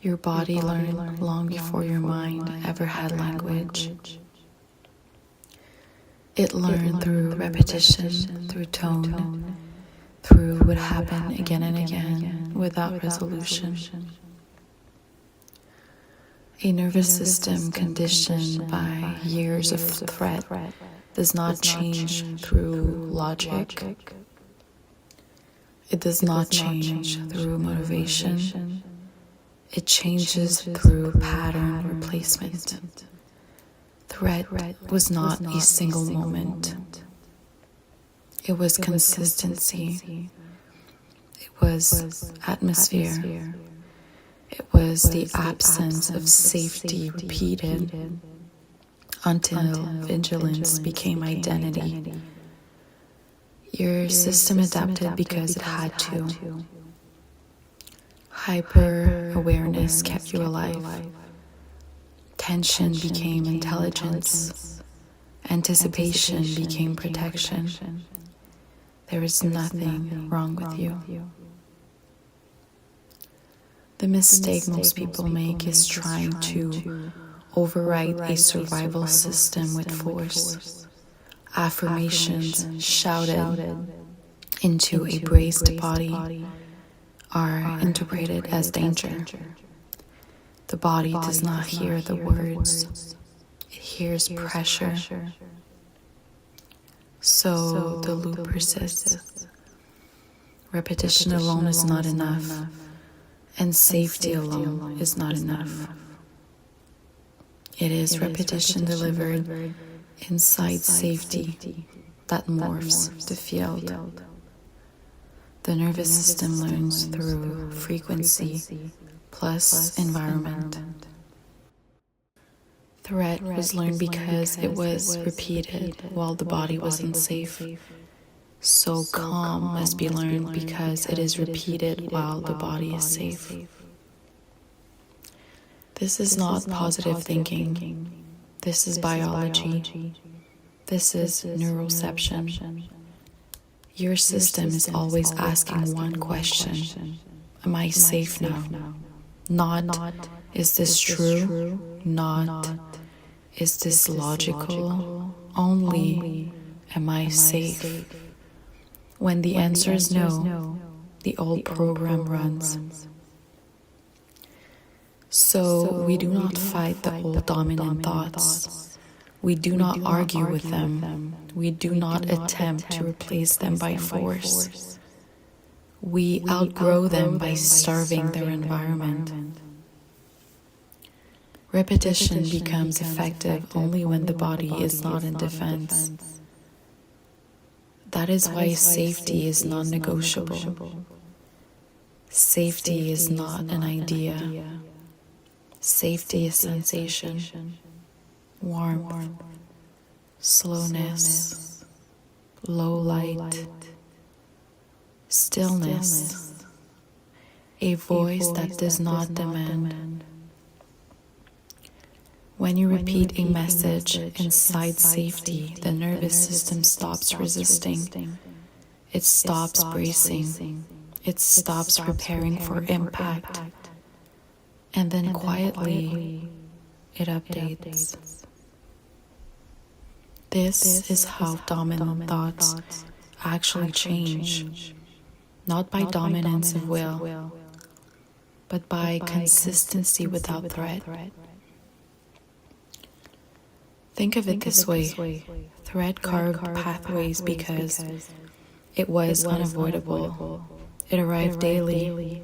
Your body learned long before your mind ever had language. It learned through repetition, through tone, through what happened again and again without resolution. A nervous system conditioned by years of threat does not change through logic. It does not change through motivation. It changes through pattern replacement. Threat was not a single moment. It was consistency. It was atmosphere. It was the absence of safety repeated until vigilance became identity. Your system adapted because it had to. Hyper-awareness kept you alive. Tension became intelligence. Anticipation became protection. There is nothing wrong with you. The mistake most people make is trying to override a survival system with force. Affirmations shouted into a braced body are interpreted as danger. The body does not hear the words, it hears pressure. So the loop persists. Repetition alone is not enough, and safety alone is not enough. It is repetition delivered inside safety that morphs the field. The nervous system learns through frequency plus environment. Threat was learned because it was repeated while the body was unsafe. So calm must be learned because it is repeated while the body is safe. This is not positive thinking. This is biology. This is neuroception. Your system is always asking one question: am I safe now? Not, is this true? Not, is this logical? Only, am I safe? When the answer is no, the old program runs. So we do not fight the old dominant thoughts. We do not argue with them. We do not attempt to replace them by force. We outgrow them by starving their environment. Repetition becomes effective only when the body is not in defense. That is why safety is non-negotiable. Safety is not an idea. Safety is sensation, warmth, slowness, low light, stillness, a voice that does not demand. When you repeat a message inside safety, the nervous system stops resisting. It stops bracing. It stops preparing for impact. And then quietly, it updates. This is how dominant thoughts actually change. Not by dominance of will, but by consistency without threat. Think of it this way. Threat carved pathways because it was unavoidable. It arrived daily,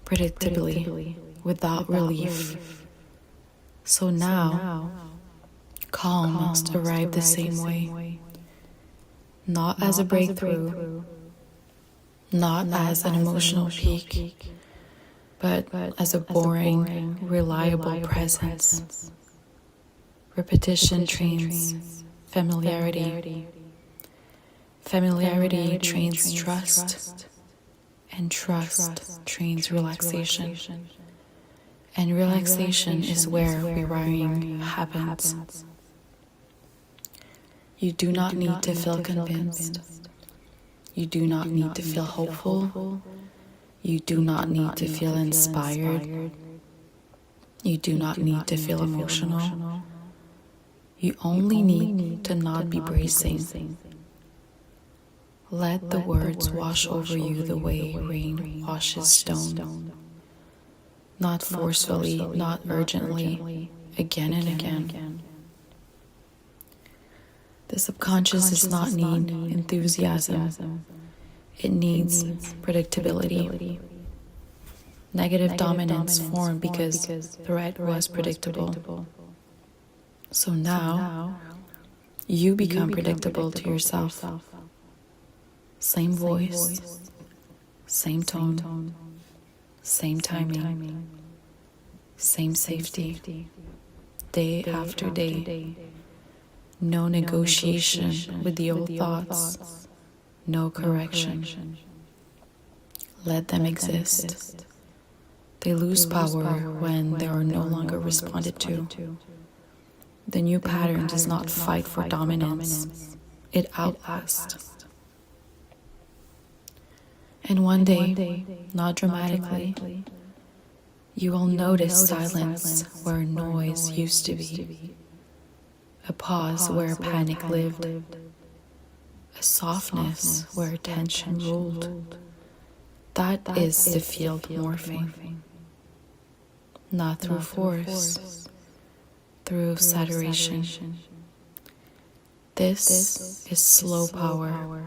predictably, without relief. So now, calm must arrive the same way. Not as a breakthrough, not as an emotional peak, but as a boring, reliable presence. Repetition trains familiarity. Familiarity trains trust, and trust trains relaxation. And relaxation is where rewiring happens. You do not need to feel convinced. You do not need to feel hopeful. You do not need to feel inspired. You do not need to feel emotional. You only need to not be bracing. Let the words wash over you the way rain washes stone. Not forcefully, not urgently, again and again. The subconscious does not need enthusiasm. It needs predictability. Negative dominance formed because threat was predictable. So now, you become predictable to yourself. Same voice, same tone, same timing, same safety, day after day. No negotiation with the old thoughts, no correction. Let them exist. They lose power when they are no longer responded to. The new pattern does not fight for dominance, it outlasts. And one day, not dramatically, you will notice silence where noise used to be, a pause where panic lived, a softness where tension ruled. That is the field morphing, not through force, through saturation. This is slow power.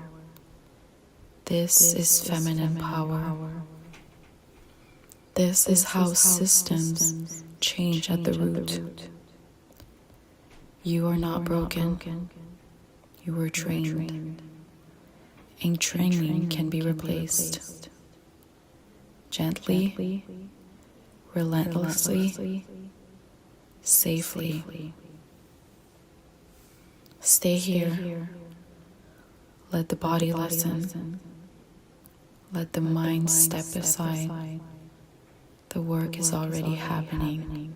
This is feminine power. This is how systems change at the root. You are not broken. You were trained. And training can be replaced. Gently, relentlessly, safely. Stay here. Let the body listen. Let the mind step aside. The work is already happening.